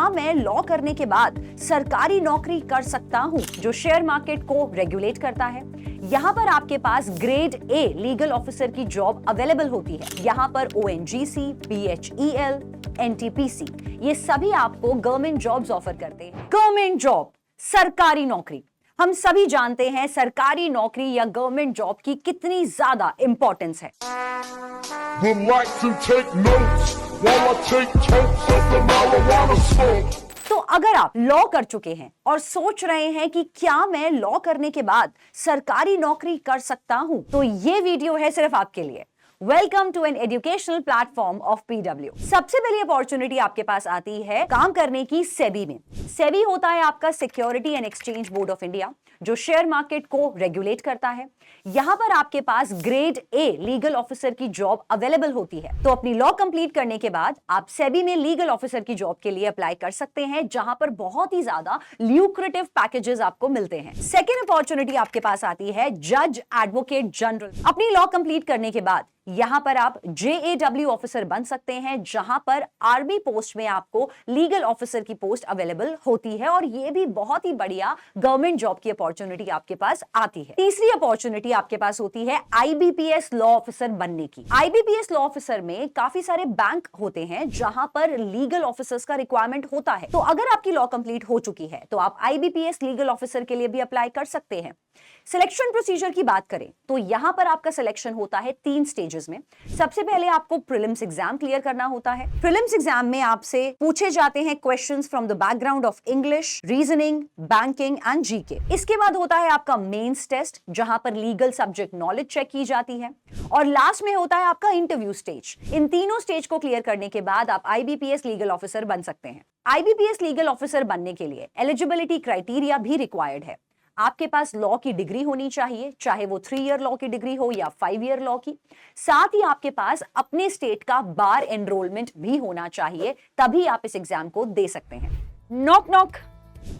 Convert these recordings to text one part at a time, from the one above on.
मैं लॉ करने के बाद सरकारी नौकरी कर सकता हूं, जो शेयर मार्केट को रेगुलेट करता है। यहाँ पर आपके पास ग्रेड ए लीगल ऑफिसर की जॉब अवेलेबल होती है। यहाँ पर ONGC, BHEL, NTPC ये सभी आपको गवर्नमेंट जॉब्स ऑफर करते हैं। गवर्नमेंट जॉब, सरकारी नौकरी, हम सभी जानते हैं सरकारी नौकरी या गवर्नमेंट जॉब की कितनी ज्यादा इंपॉर्टेंस है। तो अगर आप लॉ कर चुके हैं और सोच रहे हैं कि क्या मैं लॉ करने के बाद सरकारी नौकरी कर सकता हूं, तो ये वीडियो है सिर्फ आपके लिए। Welcome to an educational platform of PW। सबसे पहली अपॉर्चुनिटी आपके पास आती है काम करने की सेबी में। सेबी होता है आपका security and exchange board of India, जो शेयर मार्केट को रेगुलेट करता है। यहां पर आपके पास ग्रेड ए लीगल ऑफिसर की जॉब अवेलेबल होती है। तो अपनी लॉ कंप्लीट करने के बाद आप सेबी में लीगल ऑफिसर की जॉब के लिए अप्लाई कर सकते हैं, जहां पर बहुत ही ज्यादा ल्यूक्रेटिव पैकेजेस आपको मिलते हैं। सेकेंड अपॉर्चुनिटी आपके पास आती है जज एडवोकेट जनरल। अपनी लॉ कंप्लीट करने के बाद यहां पर आप JAW ऑफिसर बन सकते हैं, जहां पर आर्मी पोस्ट में आपको लीगल ऑफिसर की पोस्ट अवेलेबल होती है, और ये भी बहुत ही बढ़िया गवर्नमेंट जॉब की अपॉर्चुनिटी आपके पास आती है। तीसरी अपॉर्चुनिटी आपके पास होती है IBPS लॉ ऑफिसर बनने की। IBPS लॉ ऑफिसर में काफी सारे बैंक होते हैं जहां पर लीगल ऑफिसर्स का रिक्वायरमेंट होता है। तो अगर आपकी लॉ कंप्लीट हो चुकी है तो आप IBPS लीगल ऑफिसर के लिए भी अप्लाई कर सकते हैं। सिलेक्शन प्रोसीजर की बात करें तो यहां पर आपका सिलेक्शन होता है 3 स्टेजेस में। सबसे पहले आपको प्रीलिम्स एग्जाम क्लियर करना होता है। प्रीलिम्स एग्जाम में आपसे पूछे जाते हैं questions from the background of English, reasoning, banking and GK। इसके बाद होता है आपका मेंस टेस्ट, जहां पर लीगल सब्जेक्ट नॉलेज चेक की जाती है, और लास्ट में होता है आपका इंटरव्यू स्टेज। इन तीनों स्टेज को क्लियर करने के बाद आप IBPS लीगल ऑफिसर बन सकते हैं। IBPS लीगल ऑफिसर बनने के लिए एलिजिबिलिटी क्राइटेरिया भी रिक्वायर्ड है। आपके पास लॉ की डिग्री होनी चाहिए, चाहे वो 3 ईयर लॉ की डिग्री हो या 5 ईयर लॉ की। साथ ही आपके पास अपने स्टेट का बार एनरोलमेंट भी होना चाहिए, तभी आप इस एग्जाम को दे सकते हैं। Knock knock.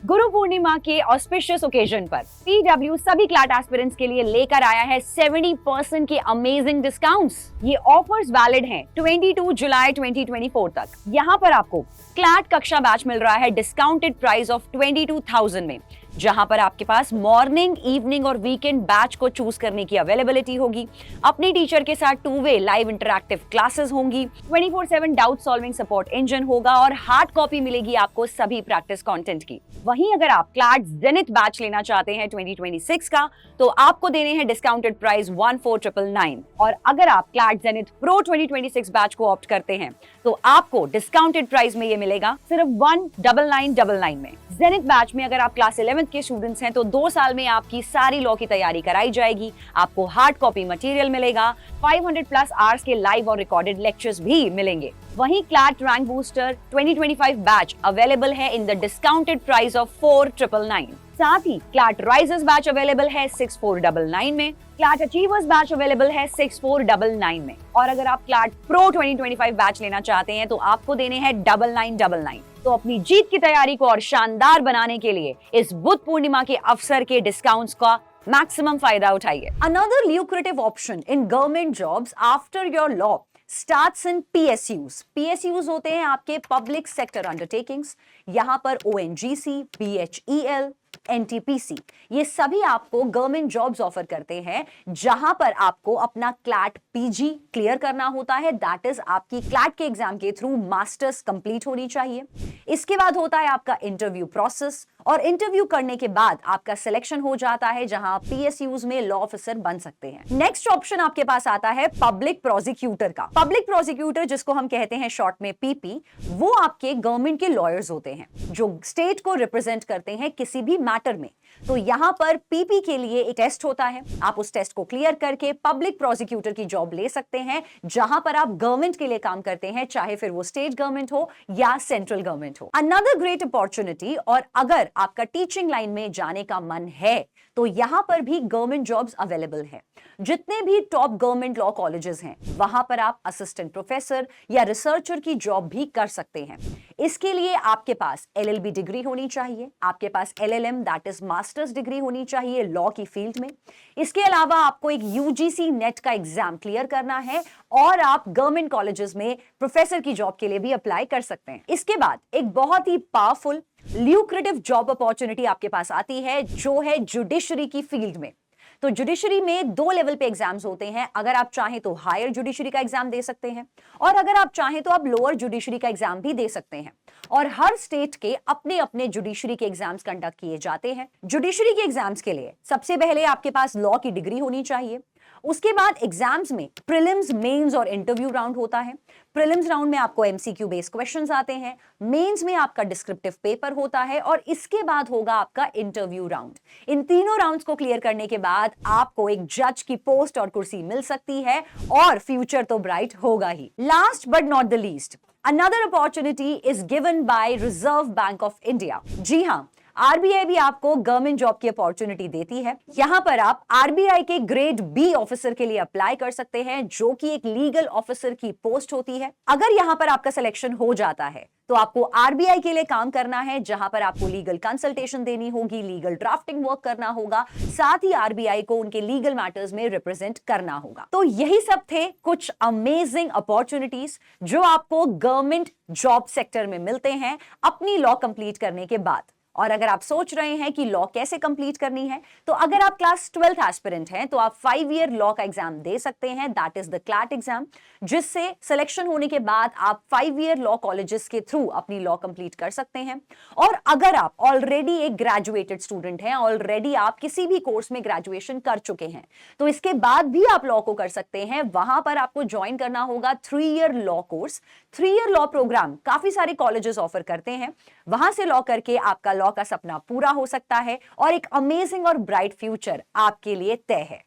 गुरु पूर्णिमा के ऑस्पिशियस ओकेजन पर PW सभी क्लैट एस्पिरेंट्स के लिए लेकर आया है 70% के अमेजिंग डिस्काउंट्स। ये ऑफर्स वैलिड हैं 22 जुलाई 2024 तक। यहाँ पर आपको क्लैट कक्षा बैच मिल रहा है डिस्काउंटेड प्राइस ऑफ 22,000 में, जहां पर आपके पास मॉर्निंग, इवनिंग और वीकेंड बैच को चूज करने की अवेलेबिलिटी होगी। अपने टीचर के साथ 2 वे लाइव इंटरैक्टिव क्लासेस होंगी, 24/7 डाउट सॉल्विंग सपोर्ट इंजन होगा, और हार्ड कॉपी मिलेगी आपको सभी प्रैक्टिस कंटेंट की। वहीं अगर आप क्लैट जेनिथ बैच लेना चाहते हैं 2026 का, तो आपको देने हैं डिस्काउंटेड प्राइस 14,999, और अगर आप क्लैट जेनिथ प्रो 2026 बैच को ऑप्ट करते हैं तो आपको डिस्काउंटेड प्राइस में ये मिलेगा सिर्फ 19,999 में। जेनिथ बैच में अगर आप क्लास 11th के स्टूडेंट्स हैं तो 2 साल में आपकी सारी लॉ की तैयारी कराई जाएगी। आपको हार्ड कॉपी मटेरियल मिलेगा, 500+ आवर्स के लाइव और रिकॉर्डेड लेक्चर्स भी मिलेंगे। वहीं CLAT rank booster 2025 batch available है in the discounted price of 4,999। साथ ही क्लैट राइजर्स बैच अवेलेबल है 6,499 में। क्लैट अचीवर्स बैच अवेलेबल है 6,499 में, और अगर आप क्लैट प्रो 2025 बैच लेना चाहते हैं तो आपको देने हैं 9,999। तो अपनी जीत की तैयारी को और शानदार बनाने के लिए इस बुद्ध पूर्णिमा के अवसर के डिस्काउंट्स का मैक्सिमम फायदा उठाइए। Another lucrative option in government jobs after your law starts in PSUs। PSUs होते हैं आपके पब्लिक सेक्टर अंडरटेकिंग्स। यहाँ पर ONGC, BHEL, NTPC ये सभी आपको गवर्नमेंट जॉब्स ऑफर करते हैं, जहां पर आपको अपना क्लैट PG क्लियर करना होता है। दैट इज आपकी क्लैट के एग्जाम के थ्रू मास्टर्स कंप्लीट होनी चाहिए। इसके बाद होता है आपका इंटरव्यू प्रोसेस, और इंटरव्यू करने के बाद आपका सिलेक्शन हो जाता है, जहां आप PSUs में लॉ ऑफिसर बन सकते हैं। नेक्स्ट ऑप्शन आपके पास आता है पब्लिक प्रोसिक्यूटर का। पब्लिक प्रोसिक्यूटर, जिसको हम कहते हैं शॉर्ट में PP, वो आपके गवर्नमेंट के लॉयर्स होते हैं जो स्टेट को रिप्रेजेंट करते हैं किसी भी मैटर में। तो यहाँ पर PP के लिए एक टेस्ट होता है, आप उस टेस्ट को क्लियर करके पब्लिक प्रोसिक्यूटर की जॉब ले सकते हैं, जहां पर आप गवर्नमेंट के लिए काम करते हैं, चाहे फिर वो स्टेट गवर्नमेंट हो या सेंट्रल गवर्नमेंट हो। अनदर ग्रेट अपॉर्चुनिटी, और अगर आपका टीचिंग लाइन में जाने का मन है तो यहां पर भी गवर्नमेंट जॉब्स अवेलेबल हैं। जितने भी टॉप गवर्नमेंट लॉ कॉलेजेस हैं वहां पर आप असिस्टेंट प्रोफेसर या रिसर्चर की जॉब भी कर सकते हैं। इसके लिए आपके पास LLB डिग्री होनी चाहिए, आपके पास LLM that is masters degree होनी चाहिए लॉ की फील्ड में। इसके अलावा आपको एक UGC नेट का एग्जाम क्लियर करना है और आप गवर्नमेंट कॉलेजेस में प्रोफेसर की जॉब के लिए भी अप्लाई कर सकते हैं। इसके बाद एक बहुत ही पावरफुल ल्यूक्रेटिव जॉब अपॉर्चुनिटी आपके पास आती है जो है जुडिशरी की फील्ड में। तो जुडिशरी में 2 लेवल पे एग्जाम्स होते हैं। अगर आप चाहें तो हायर जुडिशरी का एग्जाम दे सकते हैं और अगर आप चाहें तो आप लोअर जुडिशरी का एग्जाम भी दे सकते हैं। और हर स्टेट के अपने अपने जुडिशरी के एग्जाम्स कंडक्ट किए जाते हैं। जुडिशरी के एग्जाम्स के लिए सबसे पहले आपके पास लॉ की डिग्री होनी चाहिए। उसके बाद एग्जाम्स में प्रीलिम्स, मेंस और इंटरव्यू राउंड होता है। प्रीलिम्स राउंड में आपको MCQ बेस्ड क्वेश्चंस आते हैं, मेंस में आपका डिस्क्रिप्टिव पेपर होता है और इसके बाद होगा आपका इंटरव्यू राउंड। इन तीनों राउंड्स को क्लियर करने के बाद आपको एक जज की पोस्ट और कुर्सी मिल सकती है और फ्यूचर तो ब्राइट होगा ही। Last but not the least, another opportunity is given by Reserve Bank of India. जी हां, RBI भी आपको गवर्नमेंट जॉब की अपॉर्चुनिटी देती है। यहां पर आप RBI के ग्रेड B ऑफिसर के लिए अप्लाई कर सकते हैं जो कि एक लीगल ऑफिसर की पोस्ट होती है। अगर यहां पर आपका सिलेक्शन हो जाता है तो आपको RBI के लिए काम करना है जहां पर आपको लीगल कंसल्टेशन देनी होगी, लीगल ड्राफ्टिंग वर्क करना होगा, साथ ही RBI को उनके लीगल मैटर्स में रिप्रेजेंट करना होगा। तो यही सब थे कुछ अमेजिंग अपॉर्चुनिटीज जो आपको गवर्नमेंट जॉब सेक्टर में मिलते हैं अपनी लॉ कंप्लीट करने के बाद। और अगर आप सोच रहे हैं कि लॉ कैसे कंप्लीट करनी है तो अगर आप क्लास 12th एस्पिरेंट हैं तो आप 5 ईयर लॉ का एग्जाम दे सकते हैं, that is the CLAT exam, जिससे सिलेक्शन होने के बाद आप 5 ईयर लॉ कॉलेजेस के थ्रू अपनी लॉ कंप्लीट कर सकते हैं। और अगर आप ऑलरेडी एक ग्रेजुएटेड स्टूडेंट हैं, ऑलरेडी आप किसी भी कोर्स में ग्रेजुएशन कर चुके हैं, तो इसके बाद भी आप लॉ को कर सकते हैं। वहां पर आपको ज्वाइन करना होगा 3 year law course. 3 year law program काफी सारे कॉलेजेस ऑफर करते हैं। वहां से लॉ करके आपका लॉ का सपना पूरा हो सकता है और एक अमेजिंग और ब्राइट फ्यूचर आपके लिए तय है।